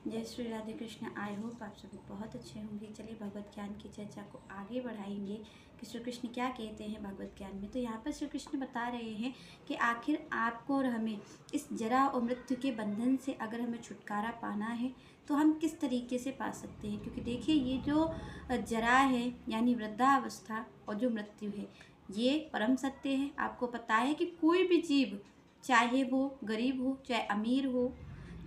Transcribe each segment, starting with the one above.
जय Shri Radhe Krishna. I hope आप सभी बहुत अच्छे होंगे। चलिए भगवत ज्ञान की चर्चा को आगे बढ़ाएंगे कि श्री कृष्ण क्या कहते हैं भगवत ज्ञान में। तो यहाँ पर श्री कृष्ण बता रहे हैं कि आखिर आपको और हमें इस जरा और मृत्यु के बंधन से अगर हमें छुटकारा पाना है तो हम किस तरीके से पा सकते हैं। क्योंकि देखिए ये जो जरा है यानी वृद्धावस्था और जो मृत्यु है ये परम सत्य है। आपको पता है कि कोई भी जीव, चाहे वो गरीब हो, चाहे अमीर हो,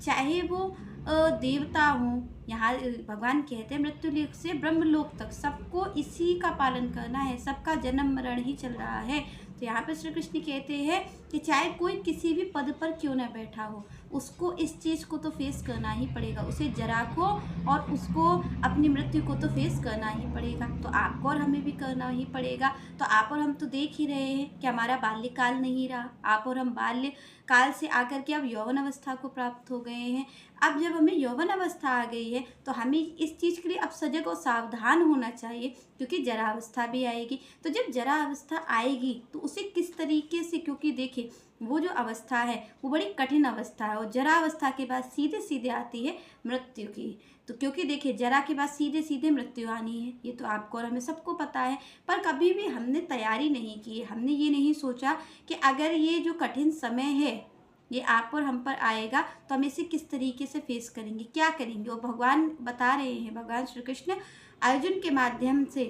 चाहे वो देवता हो, यहाँ भगवान कहते हैं मृत्युलोक से ब्रह्मलोक तक सबको इसी का पालन करना है, सबका जन्म मरण ही चल रहा है। तो यहाँ पर श्री कृष्ण कहते हैं कि चाहे कोई किसी भी पद पर क्यों न बैठा हो, उसको इस चीज़ को तो फेस करना ही पड़ेगा, उसे जरा को और उसको अपनी मृत्यु को तो फेस करना ही पड़ेगा। तो आपको और हमें भी करना ही पड़ेगा। तो आप और हम तो देख ही रहे हैं कि हमारा बाल्यकाल नहीं रहा। आप और हम बाल्य काल से आकर के अब यौवन अवस्था को प्राप्त हो गए हैं। अब जब हमें यौवन अवस्था आ गई है तो हमें इस चीज़ के लिए अब सजग और सावधान होना चाहिए, क्योंकि जरा अवस्था भी आएगी। तो जब जरा अवस्था आएगी तो उसे किस तरीके से, क्योंकि देखिए वो जो अवस्था है वो बड़ी कठिन अवस्था है और जरा अवस्था के बाद सीधे सीधे आती है मृत्यु की। तो क्योंकि देखिए जरा के बाद सीधे सीधे मृत्यु आनी है, ये तो आपको और हमें सबको पता है। पर कभी भी हमने तैयारी नहीं की है, हमने ये नहीं सोचा कि अगर ये जो कठिन समय है ये आप और हम पर आएगा तो हम इसे किस तरीके से फेस करेंगे, क्या करेंगे। और भगवान बता रहे हैं, भगवान श्री कृष्ण अर्जुन के माध्यम से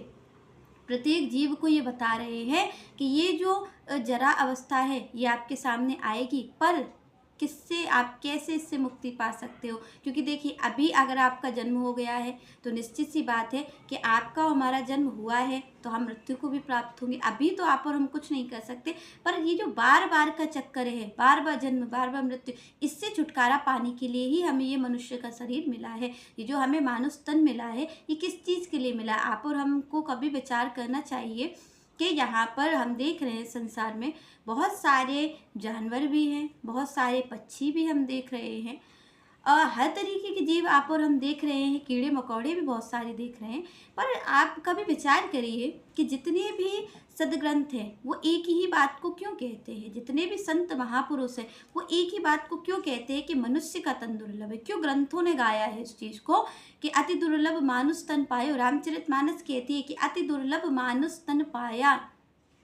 प्रत्येक जीव को ये बता रहे हैं कि ये जो जरा अवस्था है ये आपके सामने आएगी, पर किससे, आप कैसे इससे मुक्ति पा सकते हो। क्योंकि देखिए अभी अगर आपका जन्म हो गया है तो निश्चित सी बात है कि आपका हमारा जन्म हुआ है तो हम मृत्यु को भी प्राप्त होंगे। अभी तो आप और हम कुछ नहीं कर सकते, पर ये जो बार बार का चक्कर है, बार बार जन्म बार बार मृत्यु, इससे छुटकारा पाने के लिए ही हमें ये मनुष्य का शरीर मिला है। ये जो हमें मानव तन मिला है ये किस चीज़ के लिए मिला है। आप और हमको कभी विचार करना चाहिए कि यहाँ पर हम देख रहे हैं संसार में बहुत सारे जानवर भी हैं, बहुत सारे पक्षी भी हम देख रहे हैं, हर तरीके के जीव आप और हम देख रहे हैं, कीड़े मकोड़े भी बहुत सारे देख रहे हैं। पर आप कभी विचार करिए कि जितने भी सदग्रंथ हैं वो एक ही बात को क्यों कहते हैं, जितने भी संत महापुरुष हैं वो एक ही बात को क्यों कहते हैं कि मनुष्य का तन दुर्लभ है। क्यों ग्रंथों ने गाया है इस चीज़ को कि अति दुर्लभ मानुष तन पायो। रामचरितमानस कहती है कि अति दुर्लभ मानुष तन पाया।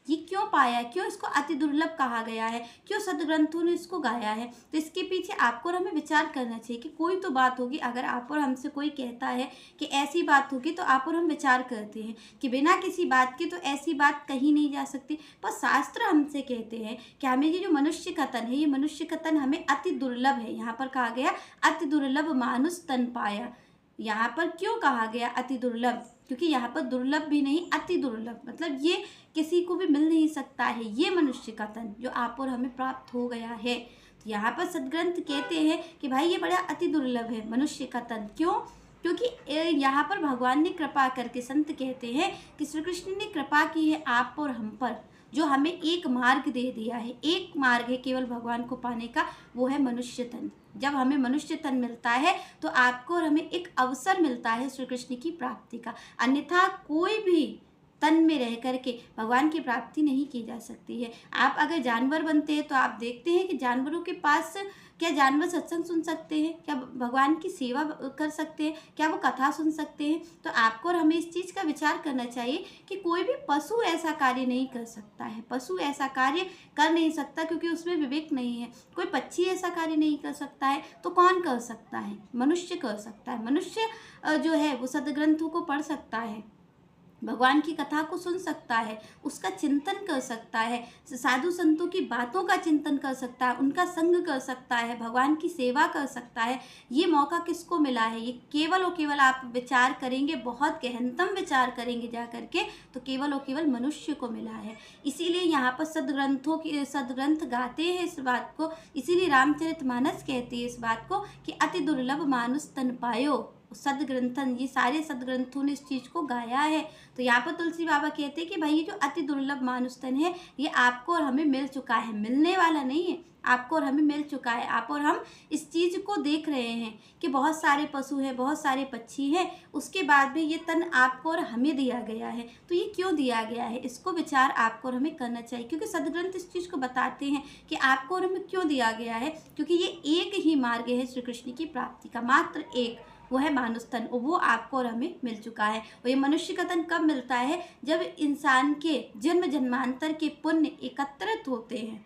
ये क्यों पाया, क्यों इसको अति दुर्लभ कहा गया है, क्यों सदग्रंथों ने इसको गाया है। तो इसके पीछे आपको और हमें विचार करना चाहिए कि कोई तो बात होगी। अगर आप और हमसे कोई कहता है कि ऐसी बात होगी तो आप और हम विचार करते हैं कि बिना किसी बात के तो ऐसी बात कही नहीं जा सकती। पर शास्त्र हमसे कहते हैं कि हमें ये जो मनुष्य का तन है, ये मनुष्य का तन हमें अति दुर्लभ है। यहाँ पर कहा गया अति दुर्लभ मानुष तन पाया। यहाँ पर क्यों कहा गया अति दुर्लभ, क्योंकि यहाँ पर दुर्लभ भी नहीं, अति दुर्लभ मतलब ये किसी को भी मिल नहीं सकता है, ये मनुष्य का तन जो आप और हमें प्राप्त हो गया है। तो यहाँ पर सदग्रंथ कहते हैं कि भाई ये बड़ा अति दुर्लभ है मनुष्य का तन। क्यों? क्योंकि यहाँ पर भगवान ने कृपा करके, संत कहते हैं कि श्री कृष्ण ने कृपा की है आप और हम पर, जो हमें एक मार्ग दे दिया है। एक मार्ग है केवल भगवान को पाने का, वो है मनुष्य तन। जब हमें मनुष्य तन मिलता है तो आपको और हमें एक अवसर मिलता है श्री कृष्ण की प्राप्ति का। अन्यथा कोई भी तन में रह करके भगवान की प्राप्ति नहीं की जा सकती है। आप अगर जानवर बनते हैं तो आप देखते हैं कि जानवरों के पास, क्या जानवर सत्संग सुन सकते हैं, क्या भगवान की सेवा कर सकते हैं, क्या वो कथा सुन सकते हैं। तो आपको और हमें इस चीज़ का विचार करना चाहिए कि कोई भी पशु ऐसा कार्य नहीं कर सकता है, पशु ऐसा कार्य कर नहीं सकता क्योंकि उसमें विवेक नहीं है। कोई पक्षी ऐसा कार्य नहीं कर सकता है तो कौन कर सकता है? मनुष्य कर सकता है। मनुष्य जो है वो सदग्रंथों को पढ़ सकता है, भगवान की कथा को सुन सकता है, उसका चिंतन कर सकता है, साधु संतों की बातों का चिंतन कर सकता है, उनका संग कर सकता है, भगवान की सेवा कर सकता है। ये मौका किसको मिला है? ये केवल और केवल, आप विचार करेंगे, बहुत गहनतम विचार करेंगे जा करके, तो केवल और केवल मनुष्य को मिला है। इसीलिए यहाँ पर सदग्रंथ गाते हैं इस बात को, इसीलिए रामचरितमानस कहती है इस बात को कि अति दुर्लभ मानुष तन पायो। सदग्रंथन, ये सारे सदग्रंथों ने इस चीज़ को गाया है। तो यहाँ पर तुलसी बाबा कहते हैं कि भाई ये जो अति दुर्लभ मानुष तन है ये आपको और हमें मिल चुका है, मिलने वाला नहीं है, आपको और हमें मिल चुका है। आप और हम इस चीज़ को देख रहे हैं कि बहुत सारे पशु हैं, बहुत सारे पक्षी हैं, उसके बाद भी ये तन आपको और हमें दिया गया है। तो ये क्यों दिया गया है, इसको विचार आपको और हमें करना चाहिए, क्योंकि सदग्रंथ इस चीज़ को बताते हैं कि आपको और हमें क्यों दिया गया है, क्योंकि ये एक ही मार्ग है श्री कृष्ण की प्राप्ति का, मात्र एक, वो है मानुष तन, और वो आपको और हमें मिल चुका है। और ये मनुष्य का तन कब मिलता है, जब इंसान के जन्म जन्मांतर के पुण्य एकत्रित होते हैं।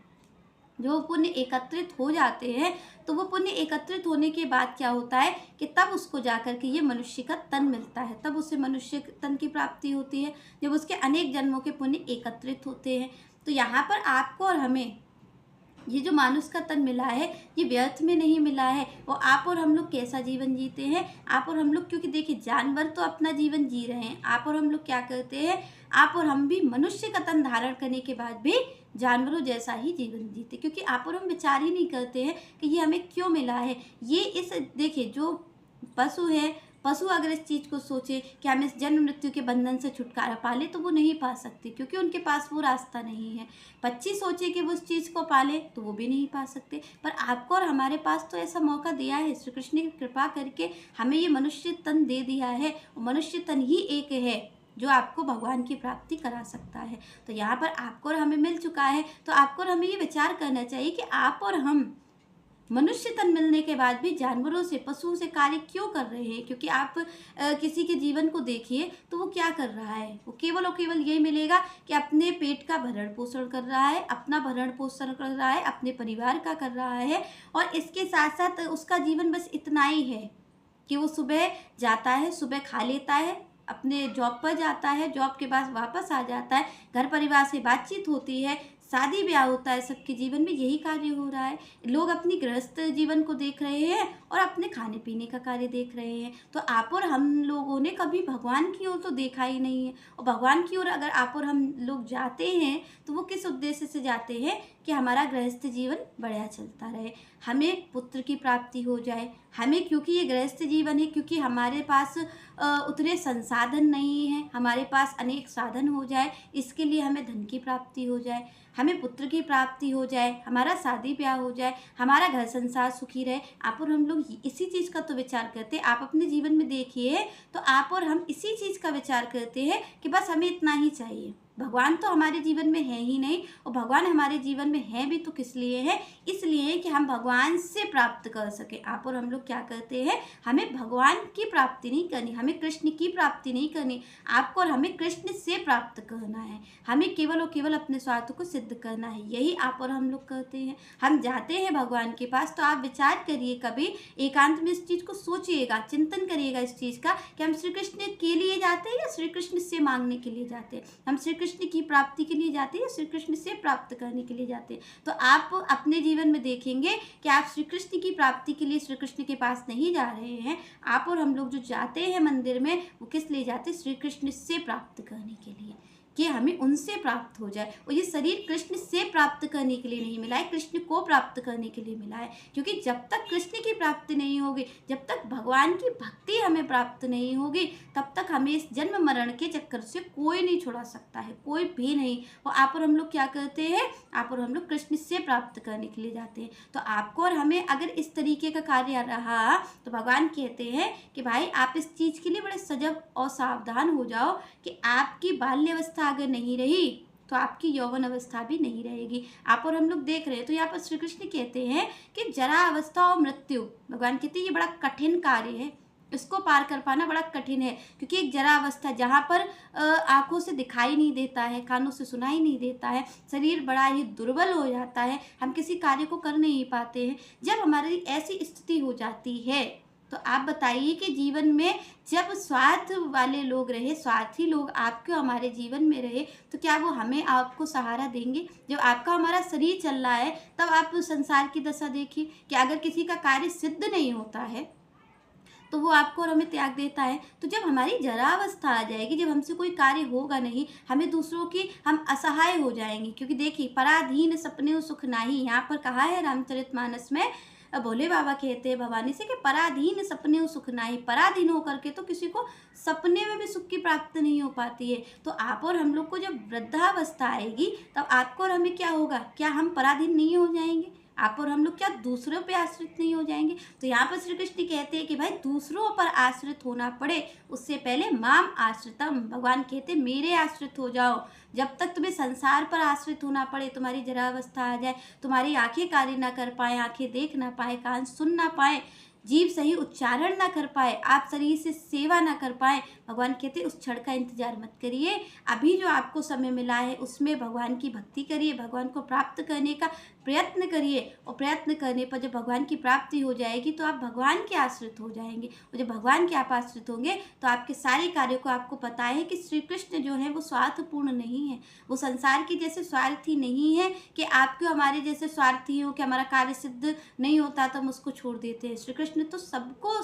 जो पुण्य एकत्रित हो जाते हैं तो वो पुण्य एकत्रित होने के बाद क्या होता है कि तब उसको जाकर के ये मनुष्य का तन मिलता है, तब उसे मनुष्य तन की प्राप्ति होती है, जब उसके अनेक जन्मों के पुण्य एकत्रित होते हैं। तो यहाँ पर आपको और हमें ये जो मानुष का तन मिला है ये व्यर्थ में नहीं मिला है। और आप और हम लोग कैसा जीवन जीते हैं, आप और हम लोग, क्योंकि देखिए जानवर तो अपना जीवन जी रहे हैं, आप और हम लोग क्या करते हैं, आप और हम भी मनुष्य का तन धारण करने के बाद भी जानवरों जैसा ही जीवन जीते, क्योंकि आप और हम विचार ही नहीं करते हैं कि ये हमें क्यों मिला है। ये इस देखिए जो पशु है, पशु अगर इस चीज़ को सोचे कि हम इस जन्म मृत्यु के बंधन से छुटकारा पाले तो वो नहीं पा सकते, क्योंकि उनके पास वो रास्ता नहीं है। पक्षी सोचे कि वो उस चीज़ को पाले तो वो भी नहीं पा सकते। पर आपको और हमारे पास तो ऐसा मौका दिया है, श्री कृष्ण की कृपा करके हमें ये मनुष्य तन दे दिया है, और मनुष्य तन ही एक है जो आपको भगवान की प्राप्ति करा सकता है। तो यहाँ पर आपको और हमें मिल चुका है, तो आपको और हमें ये विचार करना चाहिए कि आप और हम मनुष्य तन मिलने के बाद भी जानवरों से, पशुओं से कार्य क्यों कर रहे हैं। क्योंकि आप किसी के जीवन को देखिए तो वो क्या कर रहा है, वो केवल और केवल यही मिलेगा कि अपने पेट का भरण पोषण कर रहा है, अपना भरण पोषण कर रहा है, अपने परिवार का कर रहा है, और इसके साथ साथ उसका जीवन बस इतना ही है कि वो सुबह जाता है, सुबह खा लेता है, अपने जॉब पर जाता है, जॉब के बाद वापस आ जाता है, घर परिवार से बातचीत होती है, शादी ब्याह होता है, सबके जीवन में यही कार्य हो रहा है। लोग अपनी गृहस्थ जीवन को देख रहे हैं और अपने खाने पीने का कार्य देख रहे हैं। तो आप और हम लोगों ने कभी भगवान की ओर तो देखा ही नहीं है। और भगवान की ओर अगर आप और हम लोग जाते हैं तो वो किस उद्देश्य से जाते हैं कि हमारा गृहस्थ जीवन बढ़िया चलता रहे, हमें पुत्र की प्राप्ति हो जाए, हमें, क्योंकि ये गृहस्थ जीवन है, क्योंकि हमारे पास उतने संसाधन नहीं हैं, हमारे पास अनेक साधन हो जाए, इसके लिए हमें धन की प्राप्ति हो जाए, हमें पुत्र की प्राप्ति हो जाए, हमारा शादी ब्याह हो जाए, हमारा घर संसार सुखी रहे। आप और हम लोग इसी चीज़ का तो विचार करते हैं। आप अपने जीवन में देखिए तो आप और हम इसी चीज़ का विचार करते हैं कि बस हमें इतना ही चाहिए। भगवान तो हमारे जीवन में है ही नहीं, और भगवान हमारे जीवन में है भी तो किस लिए है, इसलिए कि हम भगवान से प्राप्त कर सके। आप और हम लोग क्या करते हैं, हमें भगवान की प्राप्ति नहीं करनी, हमें कृष्ण की प्राप्ति नहीं करनी, आपको और हमें कृष्ण से प्राप्त करना है, हमें केवल और केवल अपने स्वार्थ को सिद्ध करना है। यही आप और हम लोग करते हैं। हम जाते हैं भगवान के पास तो आप विचार करिए, कभी एकांत में इस चीज़ को सोचिएगा, चिंतन करिएगा इस चीज़ का कि हम श्री कृष्ण के लिए जाते हैं या श्री कृष्ण से मांगने के लिए जाते हैं, हम श्री कृष्ण की प्राप्ति के लिए जाते हैं या श्री कृष्ण से प्राप्त करने के लिए जाते हैं। तो आप अपने जीवन में देखेंगे कि आप श्री कृष्ण की प्राप्ति के लिए श्री कृष्ण के पास नहीं जा रहे हैं। आप और हम लोग जो जाते हैं मंदिर में वो किस लिए जाते हैं, श्री कृष्ण से प्राप्त करने के लिए, कि हमें उनसे प्राप्त हो जाए। और ये शरीर कृष्ण से प्राप्त करने के लिए नहीं मिला है, कृष्ण को प्राप्त करने के लिए मिला है। क्योंकि जब तक कृष्ण की प्राप्ति नहीं होगी, जब तक भगवान की भक्ति हमें प्राप्त नहीं होगी, तब तक हमें इस जन्म मरण के चक्कर से कोई नहीं छुड़ा सकता है, कोई भी नहीं। और आप और हम लोग क्या करते हैं, आप और हम लोग कृष्ण से प्राप्त करने के लिए जाते हैं। तो आपको और हमें अगर इस तरीके का कार्य रहा तो भगवान कहते हैं कि भाई आप इस चीज़ के लिए बड़े सजग और सावधान हो जाओ कि आपकी बाल्यावस्था अगर नहीं रही तो आपकी यौवन अवस्था भी नहीं रहेगी। आप और हम लोग देख रहे हैं तो यहाँ पर श्री कृष्ण कहते हैं कि जरा अवस्था और मृत्यु, भगवान कहते हैं ये बड़ा कठिन कार्य है, इसको पार कर पाना बड़ा कठिन है। क्योंकि एक जरा अवस्था जहाँ पर आँखों से दिखाई नहीं देता है, कानों से सुनाई नहीं देता है, शरीर बड़ा ही दुर्बल हो जाता है, हम किसी कार्य को कर नहीं पाते हैं। जब हमारी ऐसी स्थिति हो जाती है तो आप बताइए कि जीवन में जब स्वार्थ वाले लोग रहे, स्वार्थी लोग आपके हमारे जीवन में रहे, तो क्या वो हमें आपको सहारा देंगे। जब आपका हमारा शरीर चल रहा है तब आप संसार की दशा देखिए कि अगर किसी का कार्य सिद्ध नहीं होता है तो वो आपको और हमें त्याग देता है। तो जब हमारी जरा अवस्था आ जाएगी, जब हमसे कोई कार्य होगा नहीं, हमें दूसरों की, हम असहाय हो जाएंगे। क्योंकि देखिए पराधीन सपने सुख नाही, यहाँ पर कहा है रामचरितमानस में, भोले बाबा कहते हैं भवानी से कि पराधीन सपने सुख नाही, पराधीन होकर के तो किसी को सपने में भी सुख की प्राप्ति नहीं हो पाती है। तो आप और हम लोग को जब वृद्धावस्था आएगी तब आपको और हमें क्या होगा, क्या हम पराधीन नहीं हो जाएंगे? आप और हम लोग क्या दूसरों पे आश्रित नहीं हो जाएंगे? तो यहाँ पर श्री कृष्ण कहते हैं कि भाई दूसरों पर आश्रित होना पड़े उससे पहले माम आश्रितम, भगवान कहते मेरे आश्रित हो जाओ। जब तक तुम्हें संसार पर आश्रित होना पड़े, तुम्हारी जरावस्था आ जाए, तुम्हारी आंखें कार्य ना कर पाए, आंखें देख ना पाए, कान सुन ना पाए, जीव सही उच्चारण ना कर पाए, आप शरीर से सेवा ना कर पाए, भगवान कहते उस क्षण का इंतजार मत करिए। अभी जो आपको समय मिला है उसमें भगवान की भक्ति करिए, भगवान को प्राप्त करने का प्रयत्न करिए, और प्रयत्न करने पर जब भगवान की प्राप्ति हो जाएगी तो आप भगवान के आश्रित हो जाएंगे। और जब भगवान के आप आश्रित होंगे तो आपके सारे कार्यों को आपको पता है कि श्री कृष्ण जो है वो स्वार्थपूर्ण नहीं है, वो संसार के जैसे स्वार्थी नहीं है कि आपको हमारे जैसे स्वार्थी हो कि हमारा कार्य सिद्ध नहीं होता तो हम उसको छोड़ देते हैं। श्री कृष्ण तो सबको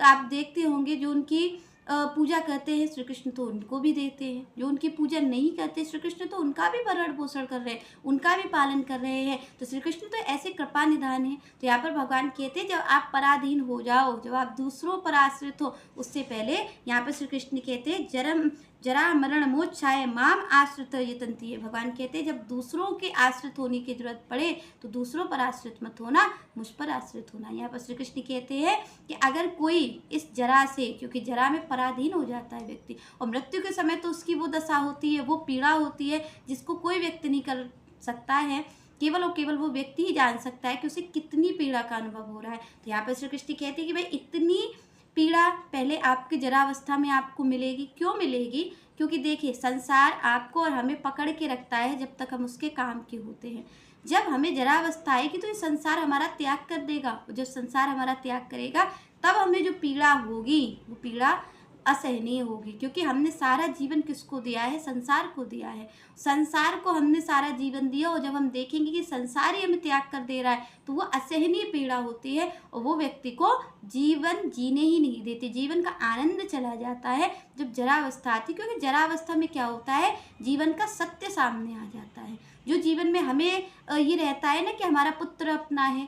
आप देखते होंगे जो उनकी पूजा करते हैं श्री कृष्ण तो उनको भी देते हैं, जो उनकी पूजा नहीं करते श्री कृष्ण तो उनका भी भरण पोषण कर रहे हैं, उनका भी पालन कर रहे हैं। तो श्री कृष्ण तो ऐसे कृपा निधान है। तो यहाँ पर भगवान कहते हैं जब आप पराधीन हो जाओ, जब आप दूसरों पर आश्रित हो, उससे पहले यहाँ पर श्री कृष्ण कहते हैं जरा मरण मोक्षाय माम आश्रित यतन्ति। भगवान कहते हैं जब दूसरों के आश्रित होने की जरूरत पड़े तो दूसरों पर आश्रित मत होना, मुझ पर आश्रित होना। यहाँ पर श्री कृष्ण कहते हैं कि अगर कोई इस जरा से, क्योंकि जरा में पराधीन हो जाता है व्यक्ति, और मृत्यु के समय तो उसकी वो दशा होती है, वो पीड़ा होती है जिसको कोई व्यक्ति नहीं कर सकता है, केवल और केवल वो व्यक्ति ही जान सकता है कि उसे कितनी पीड़ा का अनुभव हो रहा है। तो यहाँ पर श्री कृष्ण कहते हैं कि भाई इतनी पीड़ा पहले आपकी जरावस्था में आपको मिलेगी। क्यों मिलेगी? क्योंकि देखिए संसार आपको और हमें पकड़ के रखता है जब तक हम उसके काम के होते हैं। जब हमें जरावस्था आएगी तो ये संसार हमारा त्याग कर देगा, जब संसार हमारा त्याग करेगा तब हमें जो पीड़ा होगी वो पीड़ा असहनीय होगी, क्योंकि हमने सारा जीवन किसको दिया है? संसार को दिया है। संसार को हमने सारा जीवन दिया, और जब हम देखेंगे कि संसार ही हमें त्याग कर दे रहा है तो वो असहनीय पीड़ा होती है, और वो व्यक्ति को जीवन जीने ही नहीं देते, जीवन का आनंद चला जाता है जब जरावस्था आती। क्योंकि जरावस्था में क्या होता है, जीवन का सत्य सामने आ जाता है। जो जीवन में हमें ये रहता है ना कि हमारा पुत्र अपना है,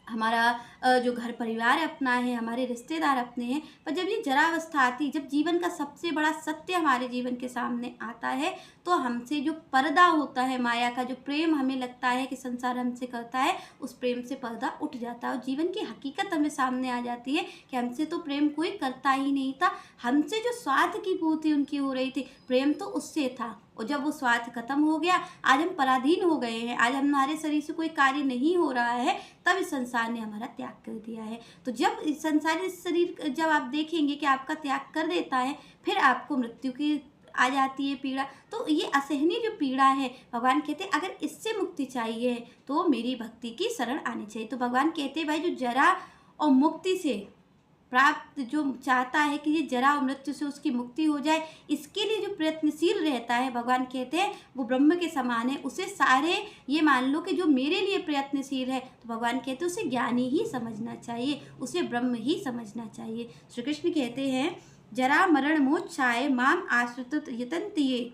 हमारा जो घर परिवार अपना है, हमारे रिश्तेदार अपने हैं, पर जब ये जरावस्था आती, जब जीवन का सबसे बड़ा सत्य हमारे जीवन के सामने आता है तो हमसे जो पर्दा होता है, माया का जो प्रेम हमें लगता है कि संसार हमसे करता है, उस प्रेम से पर्दा उठ जाता है और जीवन की हकीकत हमें सामने आ जाती है कि हमसे तो प्रेम कोई करता ही नहीं था, हमसे जो स्वार्थ की पूर्ति उनकी हो रही थी, प्रेम तो उससे था। और जब वो स्वार्थ खत्म हो गया, आज हम पराधीन हो गए हैं, आज हमारे शरीर से कोई कार्य नहीं हो रहा है, तब इस संसार ने हमारा त्याग कर दिया है। तो जब इस संसारी शरीर जब आप देखेंगे कि आपका त्याग कर देता है, फिर आपको मृत्यु की आ जाती है पीड़ा। तो ये असहनीय जो पीड़ा है, भगवान कहते हैं अगर इससे मुक्ति चाहिए तो मेरी भक्ति की शरण आनी चाहिए। तो भगवान कहते हैं भाई जो जरा और मुक्ति से प्राप्त, जो चाहता है कि ये जरा और मृत्यु से उसकी मुक्ति हो जाए, इसके लिए जो प्रयत्नशील रहता है, भगवान कहते हैं वो ब्रह्म के समान है। उसे सारे ये मान लो कि जो मेरे लिए प्रयत्नशील है, तो भगवान कहते हैं उसे ज्ञानी ही समझना चाहिए, उसे ब्रह्म ही समझना चाहिए। श्री कृष्ण कहते हैं जरा मरण मोक्षाय माम आश्रित यतन्ति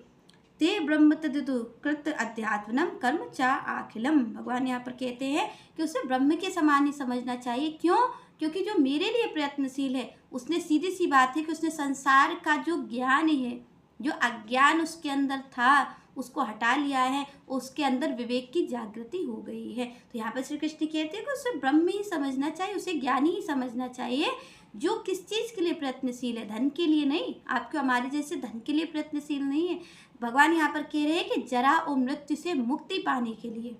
ते ब्रह्म तदितु कृत अध्यात्मनम कर्म चा अखिलम। भगवान यहाँ पर कहते हैं कि उसे ब्रह्म के समान ही समझना चाहिए। क्यों? क्योंकि जो मेरे लिए प्रयत्नशील है, उसने सीधी सी बात है कि उसने संसार का जो ज्ञान है, जो अज्ञान उसके अंदर था, उसको हटा लिया है, उसके अंदर विवेक की जागृति हो गई है। तो यहाँ पर श्री कृष्ण कहते हैं कि उसे ब्रह्म ही समझना चाहिए, उसे ज्ञानी ही समझना चाहिए। जो किस चीज़ के लिए प्रयत्नशील है? धन के लिए नहीं, आपके हमारे जैसे धन के लिए प्रयत्नशील नहीं है। भगवान यहाँ पर कह रहे हैं कि जरा और मृत्यु से मुक्ति पाने के लिए,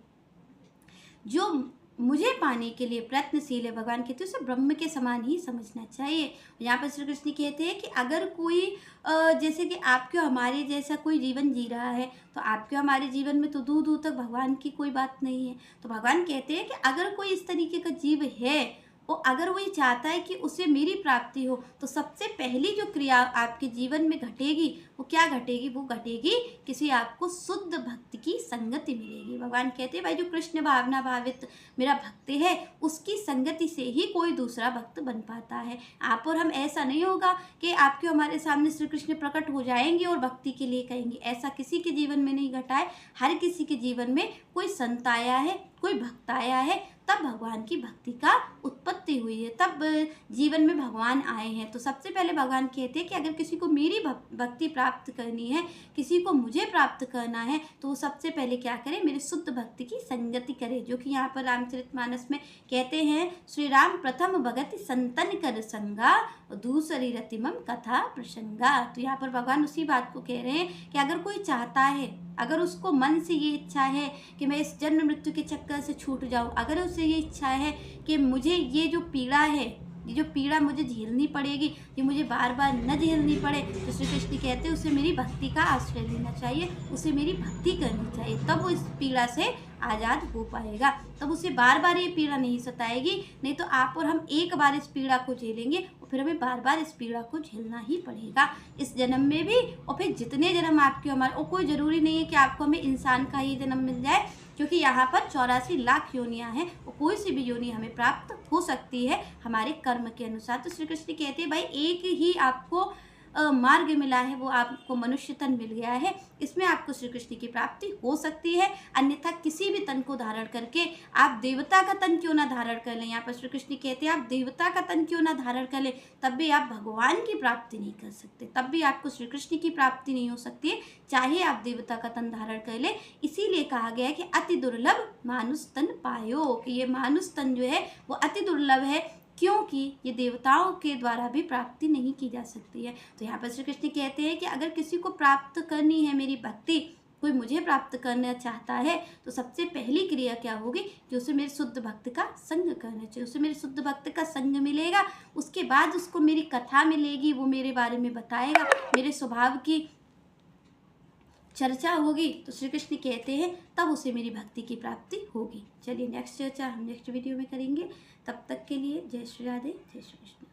जो मुझे पाने के लिए प्रयत्नशील है, भगवान कहते हैं उसे ब्रह्म के समान ही समझना चाहिए। यहाँ पर श्री कृष्ण कहते हैं कि अगर कोई जैसे कि आपके हमारे जैसा कोई जीवन जी रहा है, तो आपके हमारे जीवन में तो दूर दूर तक भगवान की कोई बात नहीं है। तो भगवान कहते हैं कि अगर कोई इस तरीके का जीव है, और अगर वो ये चाहता है कि उसे मेरी प्राप्ति हो, तो सबसे पहली जो क्रिया आपके जीवन में घटेगी वो क्या घटेगी? वो घटेगी किसी आपको शुद्ध भक्त की संगति मिलेगी। भगवान कहते हैं भाई जो कृष्ण भावना भावित मेरा भक्त है, उसकी संगति से ही कोई दूसरा भक्त बन पाता है। आप और हम ऐसा नहीं होगा कि आपके हमारे सामने श्री कृष्ण प्रकट हो जाएंगे और भक्ति के लिए कहेंगे, ऐसा किसी के जीवन में नहीं घटा है। हर किसी के जीवन में कोई संत आया है, कोई भक्त आया है, तब भगवान की भक्ति का उत्पत्ति हुई है, तब जीवन में भगवान आए हैं। तो सबसे पहले भगवान कहते हैं कि अगर किसी को मेरी भक्ति प्राप्त करनी है, किसी को मुझे प्राप्त करना है, तो वो सबसे पहले क्या करे, मेरे शुद्ध भक्ति की संगति करे। जो कि यहाँ पर रामचरितमानस में कहते हैं, श्री राम प्रथम भगति संतन कर संगा, दूसरी रतिमम कथा प्रसंगा। तो यहाँ पर भगवान उसी बात को कह रहे हैं कि अगर कोई चाहता है, अगर उसको मन से ये इच्छा है कि मैं इस जन्म मृत्यु के चक्कर से छूट जाऊं, अगर उसे ये इच्छा है कि मुझे ये जो पीड़ा है, ये जो पीड़ा मुझे झेलनी पड़ेगी, ये मुझे बार बार न झेलनी पड़े, तो श्री कृष्ण कहते हैं उसे मेरी भक्ति का आश्रय लेना चाहिए, उसे मेरी भक्ति करनी चाहिए, तब वो इस पीड़ा से आज़ाद हो पाएगा, तब उसे बार बार ये पीड़ा नहीं सताएगी। नहीं तो आप और हम एक बार इस पीड़ा को झेलेंगे और फिर हमें बार बार इस पीड़ा को झेलना ही पड़ेगा, इस जन्म में भी और फिर जितने जन्म आपके हमारे। और कोई ज़रूरी नहीं है कि आपको हमें इंसान का ही जन्म मिल जाए, क्योंकि यहाँ पर 84 लाख योनियाँ हैं और कोई सी भी योनि हमें प्राप्त हो सकती है हमारे कर्म के अनुसार। तो श्री कृष्ण कहते हैं भाई एक ही आपको मार्ग मिला है, वो आपको मनुष्य तन मिल गया है, इसमें आपको श्री कृष्ण की प्राप्ति हो सकती है। अन्यथा किसी भी तन को धारण करके आप देवता का तन क्यों ना धारण कर लें, यहाँ पर श्री कृष्ण कहते हैं आप देवता का तन क्यों ना धारण कर लें, तब भी आप भगवान की प्राप्ति नहीं कर सकते, तब भी आपको श्री कृष्ण की प्राप्ति नहीं हो सकती है, चाहे आप देवता का तन धारण कर ले। इसीलिए कहा गया है कि अति दुर्लभ मानुष तन पायो, कि ये मानुष तन जो है वो अति दुर्लभ है, क्योंकि ये देवताओं के द्वारा भी प्राप्ति नहीं की जा सकती है। तो यहाँ पर श्री कृष्ण कहते हैं कि अगर किसी को प्राप्त करनी है मेरी भक्ति, कोई मुझे प्राप्त करना चाहता है, तो सबसे पहली क्रिया क्या होगी कि उसे मेरे शुद्ध भक्त का संग करना चाहिए, उसे मेरे शुद्ध भक्त का संग मिलेगा, उसके बाद उसको मेरी कथा मिलेगी, वो मेरे बारे में बताएगा, मेरे स्वभाव की चर्चा होगी, तो श्री कृष्ण कहते हैं तब उसे मेरी भक्ति की प्राप्ति होगी। चलिए नेक्स्ट चर्चा हम नेक्स्ट वीडियो में करेंगे, तब तक के लिए जय श्री राधे, जय श्री कृष्ण।